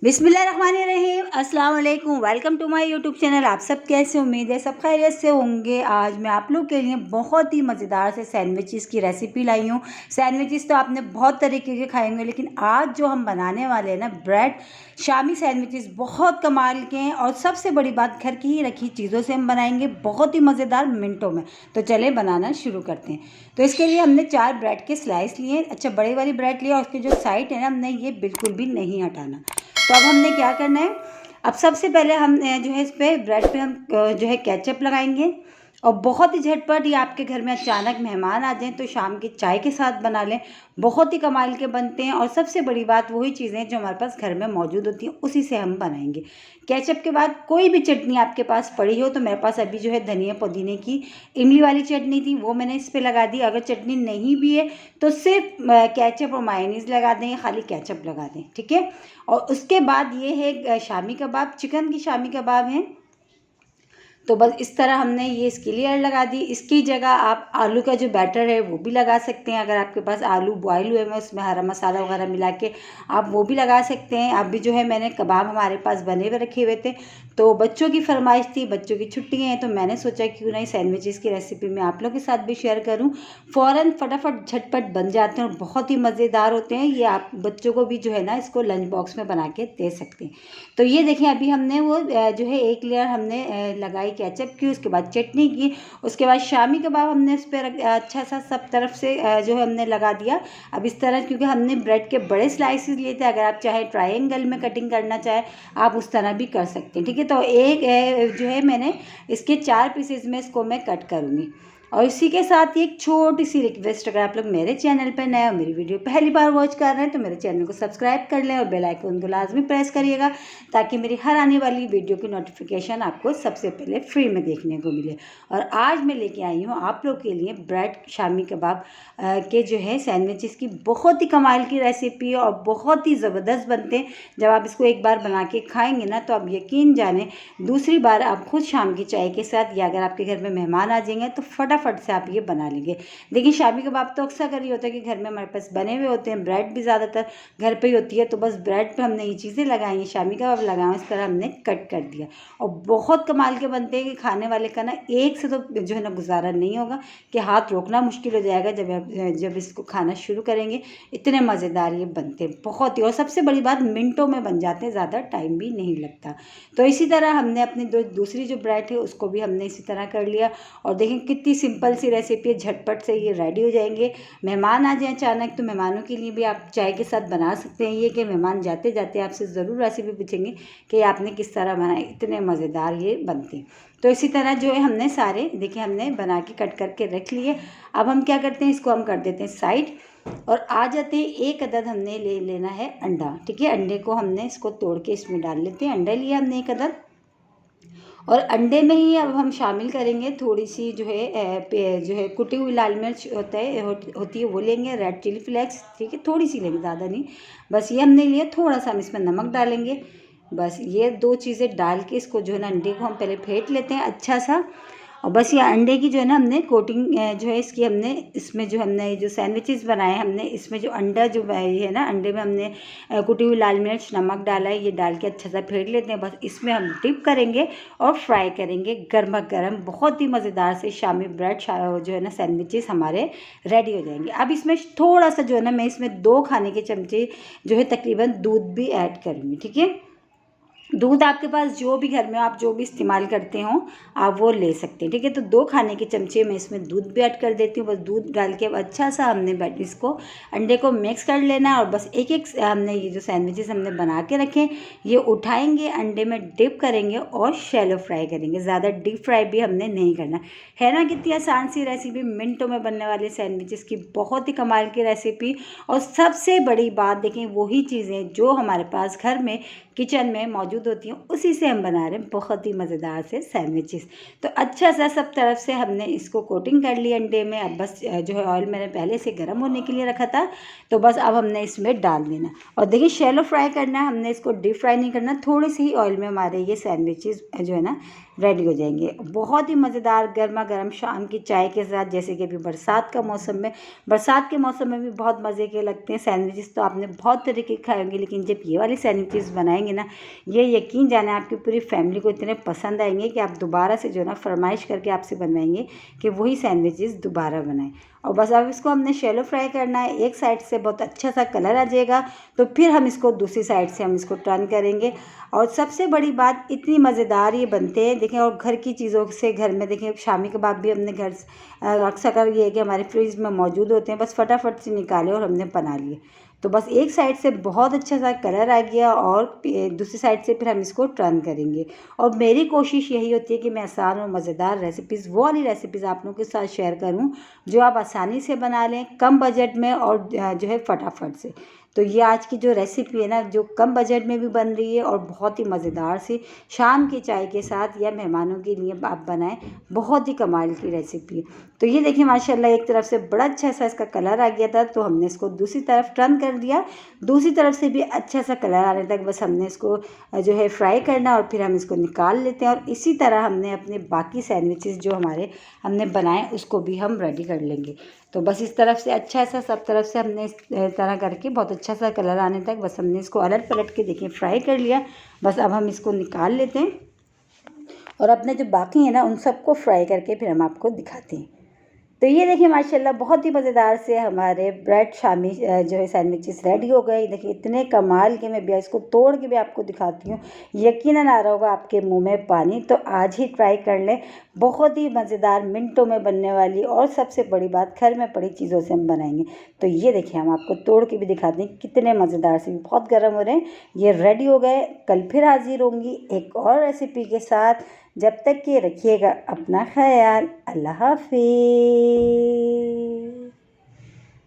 बिस्मिल्लाहिर्रहमानिर्रहीम, अस्सलाम वालेकुम। Welcome to my YouTube channel. आप सब कैसे, उम्मीद है सब खैरियत से होंगे। आज मैं आप लोग के लिए बहुत ही मज़ेदार से सैंडविचेस की रेसिपी लाई हूँ। सैंडविचेस तो आपने बहुत तरीके के खाए होंगे, लेकिन आज जो हम बनाने वाले हैं ना, ब्रेड शामी सैंडविचेस बहुत कमाल के हैं। और सबसे बड़ी बात, घर की ही रखी चीज़ों से हम बनाएंगे, बहुत ही मज़ेदार, मिनटों में। तो चले बनाना शुरू करते हैं। तो इसके लिए हमने 4 ब्रेड के स्लाइस लिए। अच्छा, बड़ी वाली ब्रेड लिया और उसके जो साइड है ना, हमने ये बिल्कुल भी नहीं हटाना। तो अब हमने क्या करना है, अब सबसे पहले हम जो है इस पे ब्रेड पे हम जो है केचप लगाएंगे। और बहुत ही झटपट, ये आपके घर में अचानक मेहमान आ जाएं तो शाम की चाय के साथ बना लें, बहुत ही कमाल के बनते हैं। और सबसे बड़ी बात, वही चीज़ें जो हमारे पास घर में मौजूद होती हैं उसी से हम बनाएंगे। केचप के बाद कोई भी चटनी आपके पास पड़ी हो, तो मेरे पास अभी जो है धनिया पुदीने की इमली वाली चटनी थी, वो मैंने इस पर लगा दी। अगर चटनी नहीं भी है तो सिर्फ केचप और मायोनीज़ लगा दें, खाली केचप लगा दें, ठीक है। और उसके बाद ये है शामी कबाब, चिकन की शामी कबाब है। तो बस इस तरह हमने ये इसकी लेयर लगा दी। इसकी जगह आप आलू का जो बैटर है वो भी लगा सकते हैं। अगर आपके पास आलू बॉयल हुए हैं, उसमें हरा मसाला वगैरह मिला के आप वो भी लगा सकते हैं। अभी जो है मैंने कबाब हमारे पास बने हुए रखे हुए थे, तो बच्चों की फरमाइश थी, बच्चों की छुट्टियाँ हैं, तो मैंने सोचा क्यों नहीं सैंडविचेस की रेसिपी मैं आप लोग के साथ भी शेयर करूँ। फ़ौरन फटाफट झटपट बन जाते हैं और बहुत ही मज़ेदार होते हैं। ये आप बच्चों को भी जो है ना, इसको लंच बॉक्स में बना के दे सकते हैं। तो ये देखिए, अभी हमने वो जो है एक लेयर हमने लगाई केचप की, उसके बाद चटनी की, उसके बाद शामी कबाब हमने उस पर अच्छा सा सब तरफ से जो है हमने लगा दिया। अब इस तरह, क्योंकि हमने ब्रेड के बड़े स्लाइसेस लिए थे, अगर आप चाहे ट्रायंगल में कटिंग करना चाहे आप उस तरह भी कर सकते हैं, ठीक है। तो एक जो है मैंने इसके 4 पीसेज में इसको मैं कट करूँगी। और इसी के साथ ही एक छोटी सी रिक्वेस्ट, अगर आप लोग मेरे चैनल पर नए हो, मेरी वीडियो पहली बार वॉच कर रहे हैं, तो मेरे चैनल को सब्सक्राइब कर लें और बेल आइकन को लाजमी प्रेस करिएगा, ताकि मेरी हर आने वाली वीडियो की नोटिफिकेशन आपको सबसे पहले फ्री में देखने को मिले। और आज मैं लेके आई हूँ आप लोग के लिए ब्रेड शामी कबाब के जो है सैंडविचेस की बहुत ही कमाल की रेसिपी, और बहुत ही ज़बरदस्त बनते हैं। जब आप इसको एक बार बना के खाएंगे ना, तो आप यकीन जाने दूसरी बार आप खुद शाम की चाय के साथ, या अगर आपके घर में मेहमान आ जाएंगे तो फटाफट से आप ये बना लेंगे। देखिए, शामी कबाब तो अक्सर कर ही होता है कि घर में हमारे पास बने हुए होते हैं, ब्रेड भी ज़्यादातर घर पे ही होती है, तो बस ब्रेड पे हमने ये चीज़ें लगाई हैं, शामी कबाब लगाए, इस तरह हमने कट कर दिया। और बहुत कमाल के बनते हैं कि खाने वाले का ना एक से तो जो है ना गुजारा नहीं होगा, कि हाथ रोकना मुश्किल हो जाएगा जब इसको खाना शुरू करेंगे। इतने मज़ेदार ये बनते हैं, बहुत ही। और सबसे बड़ी बात, मिनटों में बन जाते हैं, ज़्यादा टाइम भी नहीं लगता। तो इसी तरह हमने अपनी दूसरी जो ब्रेड है उसको भी हमने इसी तरह कर लिया। और देखें कितनी सिंपल सी रेसिपी है, झटपट से ये रेडी हो जाएंगे। मेहमान आ जाएं अचानक, तो मेहमानों के लिए भी आप चाय के साथ बना सकते हैं। ये कि मेहमान जाते जाते आपसे ज़रूर रेसिपी पूछेंगे कि आपने किस तरह बनाए, इतने मज़ेदार ये बनते हैं। तो इसी तरह जो है हमने सारे, देखिए, हमने बना के कट करके रख लिए। अब हम क्या करते हैं, इसको हम कर देते हैं साइड, और आ जाते हैं एक अदद हमने लेना है अंडा, ठीक है। अंडे को हमने इसको तोड़ के इसमें डाल लेते हैं। अंडा लिया हमने एक अदद, और अंडे में ही अब हम शामिल करेंगे थोड़ी सी जो है कुटी हुई लाल मिर्च होती है, वो लेंगे, रेड चिली फ्लेक्स, ठीक है, थोड़ी सी लेंगे, ज़्यादा नहीं, बस ये हमने लिया। थोड़ा सा हम इसमें नमक डालेंगे। बस ये 2 चीज़ें डाल के इसको जो है ना, अंडे को हम पहले फेंट लेते हैं अच्छा सा। और बस ये अंडे की जो है ना हमने कोटिंग जो है इसकी, हमने इसमें जो हमने जो सैंडविचेस बनाए, हमने इसमें जो अंडा जो है ना, अंडे में हमने कुटी हुई लाल मिर्च, नमक डाला है, ये डाल के अच्छा सा फेंट लेते हैं। बस इसमें हम डिप करेंगे और फ्राई करेंगे गर्मा गर्म। बहुत ही मज़ेदार से शामी ब्रेड जो है ना सैंडविचेस हमारे रेडी हो जाएंगे। अब इसमें थोड़ा सा जो है ना, मैं इसमें 2 खाने के चमचे जो है तकरीबन दूध भी ऐड करूँगी, ठीक है। दूध आपके पास जो भी घर में आप जो भी इस्तेमाल करते हो आप वो ले सकते हैं, ठीक है। तो 2 खाने के चमचे मैं इसमें दूध भी ऐड कर देती हूँ। बस दूध डाल के अच्छा सा हमने इसको अंडे को मिक्स कर लेना है। और बस एक एक हमने ये जो सैंडविचेस हमने बना के रखे, ये उठाएंगे, अंडे में डिप करेंगे और शैलो फ्राई करेंगे। ज़्यादा डीप फ्राई भी हमने नहीं करना है ना। कितनी आसान सी रेसिपी, मिनटों में बनने वाली सैंडविचेस की बहुत ही कमाल की रेसिपी। और सबसे बड़ी बात देखें, वही चीज़ें जो हमारे पास घर में किचन में मौजूद मौजूद होती हैं उसी से हम बना रहे हैं बहुत ही मज़ेदार से सैंडविचेस। तो अच्छा सा सब तरफ से हमने इसको कोटिंग कर ली अंडे में। अब बस जो है ऑयल मैंने पहले से गर्म होने के लिए रखा था, तो बस अब हमने इसमें डाल देना। और देखिए शैलो फ्राई करना है, हमने इसको डीप फ्राई नहीं करना, थोड़े से ही ऑयल में हमारे ये सैंडविचेस जो है ना रेडी हो जाएंगे। बहुत ही मज़ेदार गर्मा गर्म शाम की चाय के साथ, जैसे कि अभी बरसात का मौसम में, बरसात के मौसम में भी बहुत मज़े के लगते हैं सैंडविचेस। तो आपने बहुत तरीके के खाए होंगे, लेकिन जब ये वाली सैंडविचेस बनाएंगे ना, ये यकीन जाने आपकी पूरी फैमिली को इतने पसंद आएंगे कि आप दोबारा से जो है ना फरमाइश करके आपसे बनवाएंगे कि वही सैंडविचेस दोबारा बनाएं। और बस अब इसको हमने शैलो फ्राई करना है। एक साइड से बहुत अच्छा सा कलर आ जाएगा तो फिर हम इसको दूसरी साइड से हम इसको टर्न करेंगे। और सबसे बड़ी बात, इतनी मज़ेदार ये बनते हैं देखें। और घर की चीज़ों से, घर में देखें शामी कबाब भी हमने घर अक्सर ये है कि हमारे फ्रिज में मौजूद होते हैं, बस फटाफट से निकाले और हमने बना लिए। तो बस एक साइड से बहुत अच्छा सा कलर आ गया और दूसरी साइड से फिर हम इसको टर्न करेंगे। और मेरी कोशिश यही होती है कि मैं आसान और मज़ेदार रेसिपीज़, वो वाली रेसिपीज़ आप लोगों के साथ शेयर करूं जो आप आसानी से बना लें, कम बजट में और जो है फटाफट से। तो ये आज की जो रेसिपी है ना, जो कम बजट में भी बन रही है और बहुत ही मज़ेदार सी शाम की चाय के साथ या मेहमानों के लिए आप बनाएं, बहुत ही कमाल की रेसिपी है। तो ये देखिए माशाल्लाह एक तरफ से बड़ा अच्छा सा इसका कलर आ गया था, तो हमने इसको दूसरी तरफ टर्न कर दिया। दूसरी तरफ से भी अच्छा सा कलर आने तक बस हमने इसको जो है फ्राई करना और फिर हम इसको निकाल लेते हैं। और इसी तरह हमने अपने बाकी सैंडविचेस जो हमारे हमने बनाए उसको भी हम रेडी कर लेंगे। तो बस इस तरफ से अच्छा सा सब तरफ से हमने इस तरह करके बहुत अच्छा सा कलर आने तक बस हमने इसको अलट पलट के देखिए फ्राई कर लिया। बस अब हम इसको निकाल लेते हैं और अपने जो बाकी हैं ना उन सबको फ्राई करके फिर हम आपको दिखाते हैं। तो ये देखिए माशाल्लाह बहुत ही मज़ेदार से हमारे ब्रेड शामी जो है सैंडविचेस रेडी हो गए। देखिए इतने कमाल के, मैं भी इसको तोड़ के भी आपको दिखाती हूँ, यकीनन आ रहा होगा आपके मुंह में पानी। तो आज ही ट्राई कर लें, बहुत ही मज़ेदार, मिनटों में बनने वाली और सबसे बड़ी बात घर में पड़ी चीज़ों से हम बनाएंगे। तो ये देखिए हम आपको तोड़ के भी दिखाते हैं कितने मज़ेदार से, बहुत गर्म हो रहे हैं, ये रेडी हो गए। कल फिर हाजिर होंगी एक और रेसिपी के साथ। जब तक कि रखिएगा अपना ख्याल। अल्लाह हाफिज़।